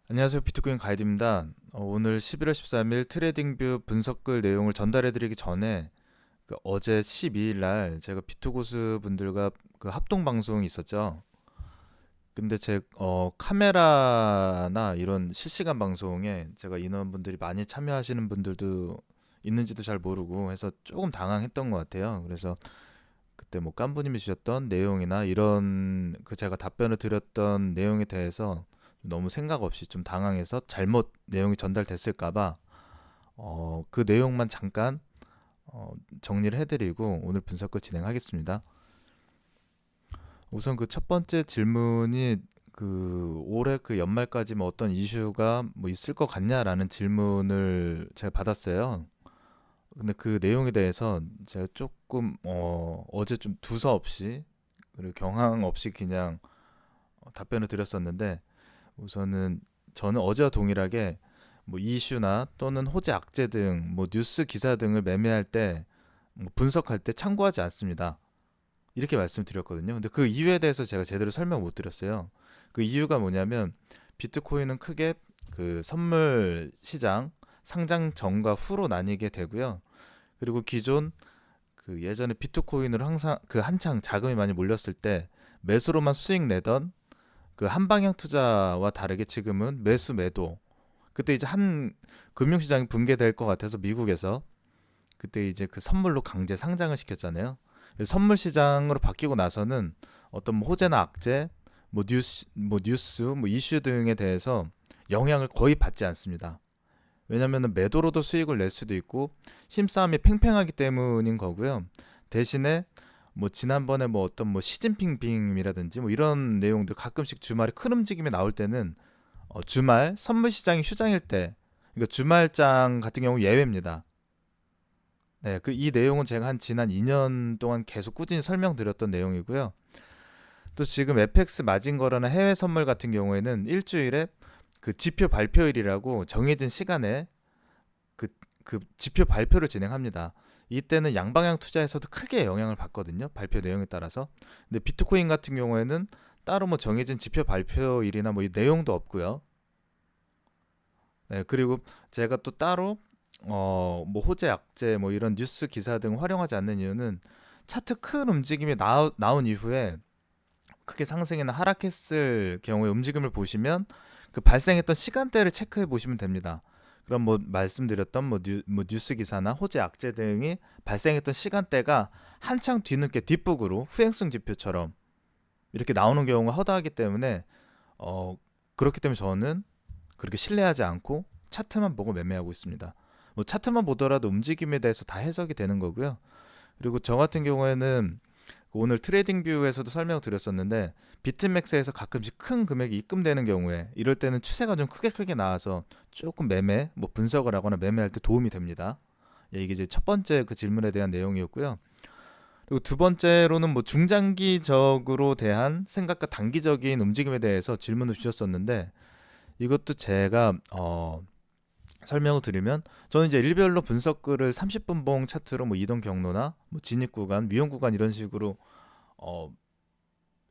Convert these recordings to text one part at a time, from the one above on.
안녕하세요. 비트코인 가이드입니다. 오늘 11월 13일 트레이딩뷰 분석글 내용을 전달해드리기 전에 어제 12일 날 제가 비트고스 분들과 그 합동 방송이 있었죠. 근데 제 카메라나 이런 실시간 방송에 제가 인원분들이 많이 참여하시는 분들도 있는지도 잘 모르고 해서 조금 당황했던 것 같아요. 그래서 그때 뭐 깐부님이 주셨던 내용이나 이런 그 제가 답변을 드렸던 내용에 대해서 너무 생각 없이 좀 당황해서 잘못 내용이 전달됐을까봐 그 내용만 잠깐 정리를 해드리고 오늘 분석을 진행하겠습니다. 우선 그 첫 번째 질문이 그 올해 그 연말까지 뭐 어떤 이슈가 뭐 있을 것 같냐라는 질문을 제가 받았어요. 근데 그 내용에 대해서 제가 조금 어제 좀 두서없이 그리고 경황 없이 그냥 답변을 드렸었는데 우선은 저는 어제와 동일하게 뭐 이슈나 또는 호재 악재 등 뭐 뉴스 기사 등을 매매할 때 뭐 분석할 때 참고하지 않습니다. 이렇게 말씀드렸거든요. 근데 그 이유에 대해서 제가 제대로 설명 못 드렸어요. 그 이유가 뭐냐면 비트코인은 크게 그 선물 시장 상장 전과 후로 나뉘게 되고요. 그리고 기존 그 예전에 비트코인으로 항상 그 한창 자금이 많이 몰렸을 때 매수로만 수익 내던 그 한방향 투자와 다르게 지금은 매수 매도 그때 이제 한 금융시장이 붕괴될 것 같아서 미국에서 그때 이제 그 선물로 강제 상장을 시켰잖아요. 그래서 선물 시장으로 바뀌고 나서는 어떤 뭐 호재나 악재, 뭐 뉴스, 뭐 이슈 등에 대해서 영향을 거의 받지 않습니다. 왜냐하면 매도로도 수익을 낼 수도 있고 힘싸움이 팽팽하기 때문인 거고요. 대신에 뭐 지난번에 뭐 어떤 뭐 시진핑 빙이라든지 뭐 이런 내용들 가끔씩 주말에 큰 움직임이 나올 때는 주말 선물 시장이 휴장일 때 그러니까 주말장 같은 경우 예외입니다. 네, 그 이 내용은 제가 한 지난 2년 동안 계속 꾸준히 설명드렸던 내용이고요. 또 지금 FX 마진 거래나 해외 선물 같은 경우에는 일주일에 그 지표 발표일이라고 정해진 시간에 그, 그 지표 발표를 진행합니다. 이때는 양방향 투자에서도 크게 영향을 받거든요. 발표 내용에 따라서. 근데 비트코인 같은 경우에는 따로 뭐 정해진 지표 발표일이나 뭐 이 내용도 없고요. 네, 그리고 제가 또 따로 뭐 호재, 악재, 뭐 이런 뉴스 기사 등 활용하지 않는 이유는 차트 큰 움직임이 나온 이후에 크게 상승이나 하락했을 경우에 움직임을 보시면 그 발생했던 시간대를 체크해 보시면 됩니다. 그럼 뭐 말씀드렸던 뭐 뉴스 기사나 호재, 악재 등이 발생했던 시간대가 한창 뒤늦게 뒷북으로 후행성 지표처럼 이렇게 나오는 경우가 허다하기 때문에 어, 그렇기 때문에 저는 그렇게 신뢰하지 않고 차트만 보고 매매하고 있습니다. 뭐 차트만 보더라도 움직임에 대해서 다 해석이 되는 거고요. 그리고 저 같은 경우에는 오늘 트레이딩 뷰에서도 설명을 드렸었는데 비트맥스에서 가끔씩 큰 금액이 입금되는 경우에 이럴 때는 추세가 좀 크게 나와서 조금 매매, 뭐 분석을 하거나 매매할 때 도움이 됩니다. 예, 이게 이제 첫 번째 그 질문에 대한 내용이었고요. 그리고 두 번째로는 뭐 중장기적으로 대한 생각과 단기적인 움직임에 대해서 질문을 주셨었는데 이것도 제가 설명을 드리면 저는 이제 일별로 분석글을 30분 봉 차트로 뭐 이동 경로나 뭐 진입 구간, 위험 구간 이런 식으로 어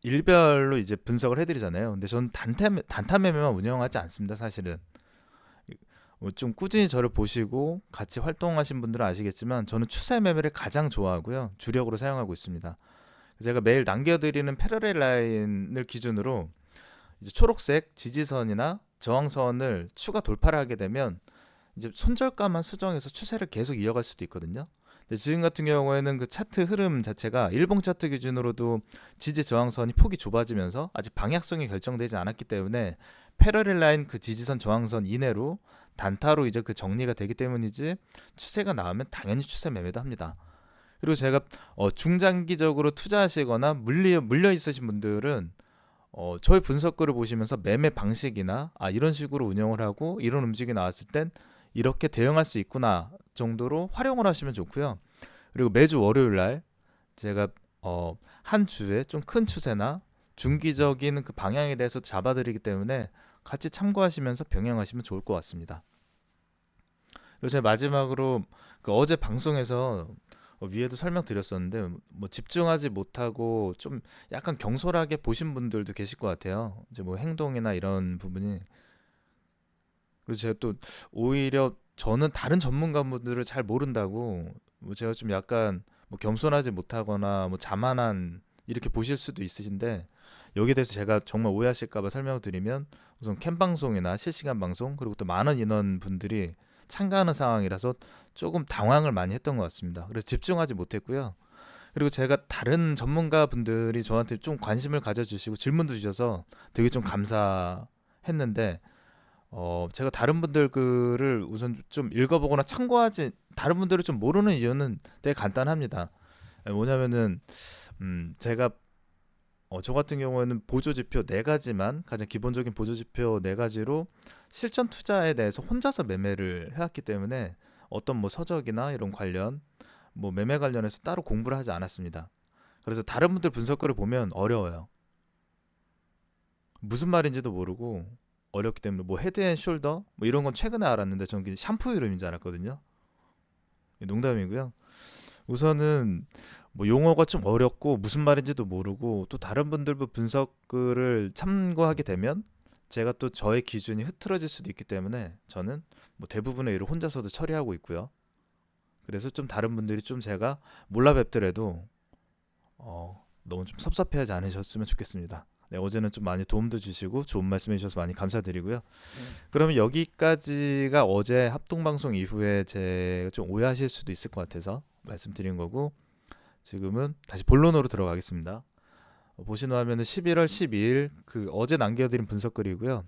일별로 이제 분석을 해드리잖아요. 근데 저는 단타 매매만 운영하지 않습니다. 사실은 뭐좀 꾸준히 저를 보시고 같이 활동하신 분들은 아시겠지만 저는 추세 매매를 가장 좋아하고요. 주력으로 사용하고 있습니다. 제가 매일 남겨드리는 패러렐 라인을 기준으로 이제 초록색 지지선이나 저항선을 추가 돌파를 하게 되면 이제 손절가만 수정해서 추세를 계속 이어갈 수도 있거든요. 근데 지금 같은 경우에는 그 차트 흐름 자체가 일봉 차트 기준으로도 지지 저항선이 폭이 좁아지면서 아직 방향성이 결정되지 않았기 때문에 패러렐 라인 그 지지선 저항선 이내로 단타로 이제 그 정리가 되기 때문이지 추세가 나오면 당연히 추세 매매도 합니다. 그리고 제가 중장기적으로 투자하시거나 물려 있으신 분들은 저희 분석글을 보시면서 매매 방식이나 이런 식으로 운영을 하고 이런 움직임이 나왔을 땐 이렇게 대응할 수 있구나 정도로 활용을 하시면 좋고요. 그리고 매주 월요일 날 제가 한 주에 좀 큰 추세나 중기적인 그 방향에 대해서 잡아드리기 때문에 같이 참고하시면서 병행하시면 좋을 것 같습니다. 그리고 제가 마지막으로 그 어제 방송에서 위에도 설명드렸었는데 뭐 집중하지 못하고 좀 약간 경솔하게 보신 분들도 계실 것 같아요. 이제 뭐 행동이나 이런 부분이 그리고 제가 또 오히려 저는 다른 전문가분들을 잘 모른다고 뭐 제가 좀 약간 뭐 겸손하지 못하거나 뭐 자만한 이렇게 보실 수도 있으신데 여기에 대해서 제가 정말 오해하실까 봐 설명을 드리면 우선 캠 방송이나 실시간 방송 그리고 또 많은 인원 분들이 참가하는 상황이라서 조금 당황을 많이 했던 것 같습니다. 그래서 집중하지 못했고요. 그리고 제가 다른 전문가 분들이 저한테 좀 관심을 가져주시고 질문도 주셔서 되게 좀 감사했는데 제가 다른 분들 글을 우선 좀 읽어보거나 참고하지 다른 분들을 좀 모르는 이유는 되게 간단합니다. 뭐냐면은 제가 저 같은 경우에는 보조지표 네 가지만 가장 기본적인 보조지표 네 가지로 실전 투자에 대해서 혼자서 매매를 해왔기 때문에 어떤 뭐 서적이나 이런 관련 뭐 매매 관련해서 따로 공부를 하지 않았습니다. 그래서 다른 분들 분석글을 보면 어려워요. 무슨 말인지도 모르고 어렵기 때문에 뭐 헤드앤숄더 뭐 이런 건 최근에 알았는데 저는 그냥 샴푸 이름인 줄 알았거든요. 농담이고요. 우선은 뭐 용어가 좀 어렵고 무슨 말인지도 모르고 또 다른 분들 분석글을 참고하게 되면 제가 또 저의 기준이 흐트러질 수도 있기 때문에 저는 뭐 대부분의 일을 혼자서도 처리하고 있고요. 그래서 좀 다른 분들이 좀 제가 몰라 뵙더라도 너무 좀 섭섭해하지 않으셨으면 좋겠습니다. 네, 어제는 좀 많이 도움도 주시고 좋은 말씀해 주셔서 많이 감사드리고요. 그러면 여기까지가 어제 합동방송 이후에 제가 좀 오해하실 수도 있을 것 같아서 말씀드린 거고 지금은 다시 본론으로 들어가겠습니다. 보시는 화면은 11월 12일 그 어제 남겨드린 분석글이고요.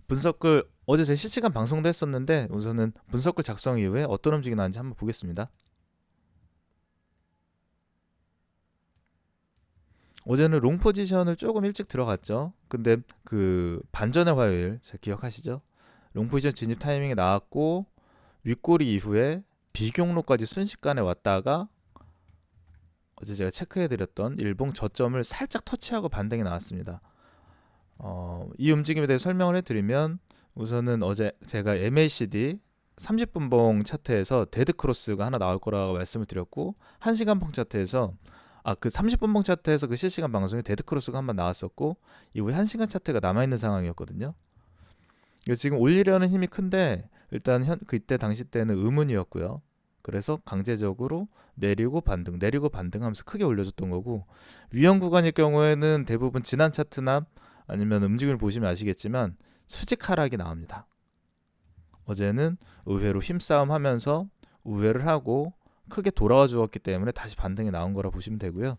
분석글 어제 제 실시간 방송도 했었는데 우선은 분석글 작성 이후에 어떤 움직임이 나는지 한번 보겠습니다. 어제는 롱 포지션을 조금 일찍 들어갔죠. 근데 그 반전의 화요일 잘 기억하시죠? 롱 포지션 진입 타이밍이 나왔고 윗꼬리 이후에 비경로까지 순식간에 왔다가 어제 제가 체크해드렸던 일봉 저점을 살짝 터치하고 반등이 나왔습니다. 이 움직임에 대해 설명을 해드리면 우선은 어제 제가 MACD 30분봉 차트에서 데드 크로스가 하나 나올 거라고 말씀을 드렸고 1시간봉 차트에서 그 30분봉 차트에서 그 실시간 방송에 데드 크로스가 한번 나왔었고 이후에 1시간 차트가 남아있는 상황이었거든요. 지금 올리려는 힘이 큰데 일단 그때 당시 때는 의문이었고요. 그래서 강제적으로 내리고 반등, 내리고 반등하면서 크게 올려줬던 거고 위험 구간일 경우에는 대부분 지난 차트나 아니면 움직임을 보시면 아시겠지만 수직 하락이 나옵니다. 어제는 의외로 힘싸움 하면서 우회를 하고 크게 돌아와 주었기 때문에 다시 반등이 나온 거라 보시면 되고요.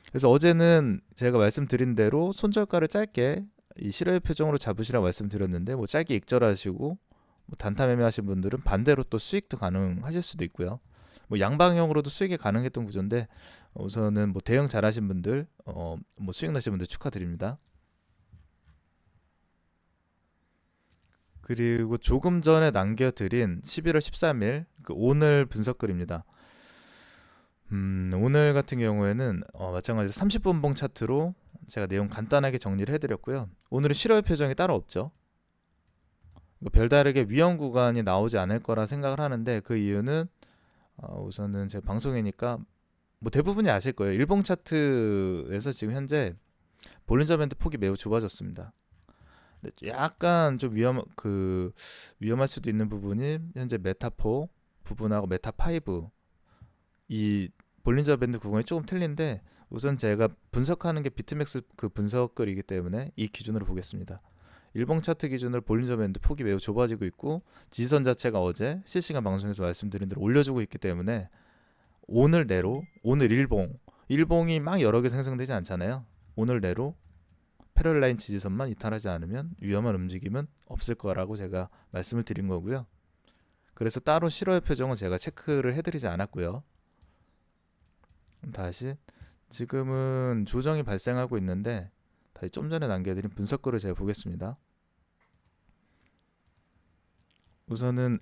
그래서 어제는 제가 말씀드린 대로 손절가를 짧게 이 실외 표정으로 잡으시라고 말씀드렸는데 뭐 짧게 익절하시고 뭐 단타 매매하신 분들은 반대로 또 수익도 가능하실 수도 있고요. 뭐 양방향으로도 수익이 가능했던 구조인데 우선은 뭐 대응 잘하신 분들 뭐 수익 나신 분들 축하드립니다. 그리고 조금 전에 남겨드린 11월 13일 그 오늘 분석글입니다. 오늘 같은 경우에는 마찬가지로 30분봉 차트로 제가 내용 간단하게 정리를 해드렸고요. 오늘은 실외 표정이 따로 없죠. 별다르게 위험 구간이 나오지 않을 거라 생각을 하는데 그 이유는 우선은 제 방송이니까 뭐 대부분이 아실 거예요. 일봉 차트에서 지금 현재 볼린저 밴드 폭이 매우 좁아졌습니다. 약간 좀 위험할 수도 있는 부분이 현재 메타4 부분하고 메타5 이 볼린저 밴드 구간이 조금 틀린데 우선 제가 분석하는 게 비트맥스 그 분석글이기 때문에 이 기준으로 보겠습니다. 일봉 차트 기준으로 볼린저 밴드 폭이 매우 좁아지고 있고 지지선 자체가 어제 실시간 방송에서 말씀드린 대로 올려주고 있기 때문에 오늘 내로 오늘 일봉이 막 여러 개 생성되지 않잖아요. 오늘 내로 패럴라인 지지선만 이탈하지 않으면 위험한 움직임은 없을 거라고 제가 말씀을 드린 거고요. 그래서 따로 실외 표정은 제가 체크를 해드리지 않았고요. 다시 지금은 조정이 발생하고 있는데 다시 좀 전에 남겨드린 분석글을 제가 보겠습니다. 우선은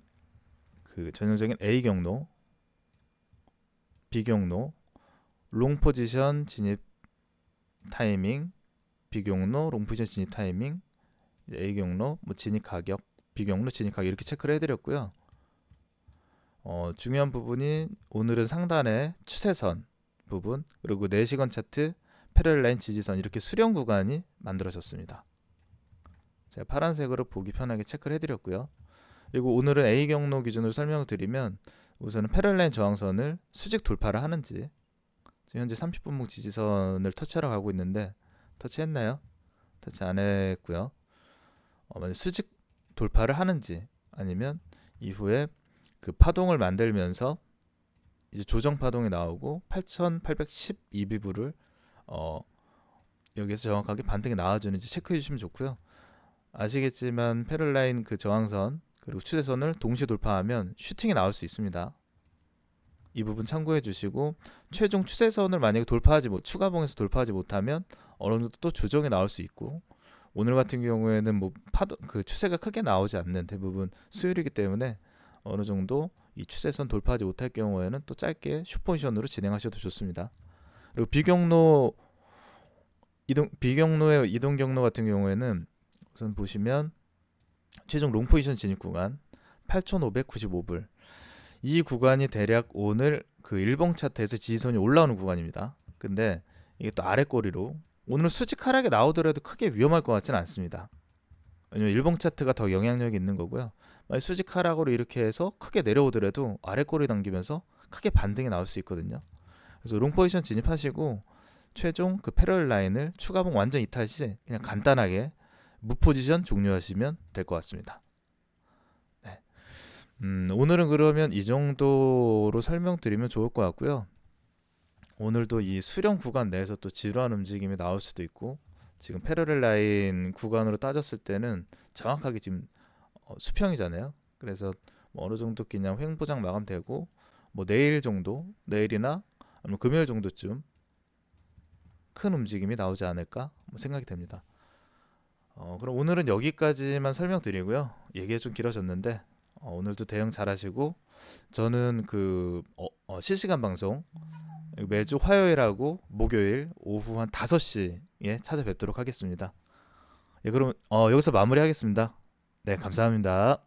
그 전형적인 A 경로, B 경로, 롱 포지션 진입 타이밍, B 경로, 롱 포지션 진입 타이밍, A 경로, 뭐 진입 가격, B 경로 진입 가격 이렇게 체크를 해드렸고요. 중요한 부분이 오늘은 상단에 추세선 부분 그리고 4시간 차트 패럴라인 지지선 이렇게 수렴 구간이 만들어졌습니다. 제가 파란색으로 보기 편하게 체크를 해드렸고요. 그리고 오늘은 A 경로 기준으로 설명을 드리면 우선은 패럴라인 저항선을 수직 돌파를 하는지, 지금 현재 30분봉 지지선을 터치하러 가고 있는데 터치했나요? 터치 안 했고요. 만약 수직 돌파를 하는지 아니면 이후에 그 파동을 만들면서 이제 조정 파동이 나오고 8812부를 여기서 정확하게 반등이 나와주는지 체크해 주시면 좋고요. 아시겠지만 패럴라인 그 저항선 그리고 추세선을 동시에 돌파하면 슈팅이 나올 수 있습니다. 이 부분 참고해 주시고, 최종 추세선을 만약에 추가봉에서 돌파하지 못하면 어느 정도 또 조정이 나올 수 있고, 오늘 같은 경우에는 뭐 파도 그 추세가 크게 나오지 않는 대부분 수율이기 때문에 어느 정도 이 추세선 돌파하지 못할 경우에는 또 짧게 숏포지션으로 진행하셔도 좋습니다. 그리고 비경로의 이동 경로 같은 경우에는 우선 보시면 최종 롱 포지션 진입 구간 8,595불, 이 구간이 대략 오늘 그 일봉 차트에서 지지선이 올라오는 구간입니다. 근데 이게 또 아래 꼬리로 오늘 수직 하락이 나오더라도 크게 위험할 것 같지는 않습니다. 왜냐면 일봉 차트가 더 영향력이 있는 거고요. 만약 수직 하락으로 이렇게 해서 크게 내려오더라도 아래 꼬리 당기면서 크게 반등이 나올 수 있거든요. 그래서 롱 포지션 진입하시고 최종 그 패럴 라인을 추가봉 완전 이탈 시 그냥 간단하게 무 포지션 종료하시면 될 것 같습니다. 네. 오늘은 그러면 이 정도로 설명드리면 좋을 것 같고요. 오늘도 이 수렴 구간 내에서 또 지루한 움직임이 나올 수도 있고, 지금 패러렐 라인 구간으로 따졌을 때는 정확하게 지금 수평이잖아요. 그래서 뭐 어느 정도 그냥 횡보장 마감되고 뭐 내일이나 아니면 금요일 정도쯤 큰 움직임이 나오지 않을까 뭐 생각이 됩니다. 그럼 오늘은 여기까지만 설명드리고요. 얘기가 좀 길어졌는데 오늘도 대응 잘하시고, 저는 그 실시간 방송 매주 화요일하고 목요일 오후 한 5시에 찾아뵙도록 하겠습니다. 예, 그럼 여기서 마무리하겠습니다. 네, 감사합니다.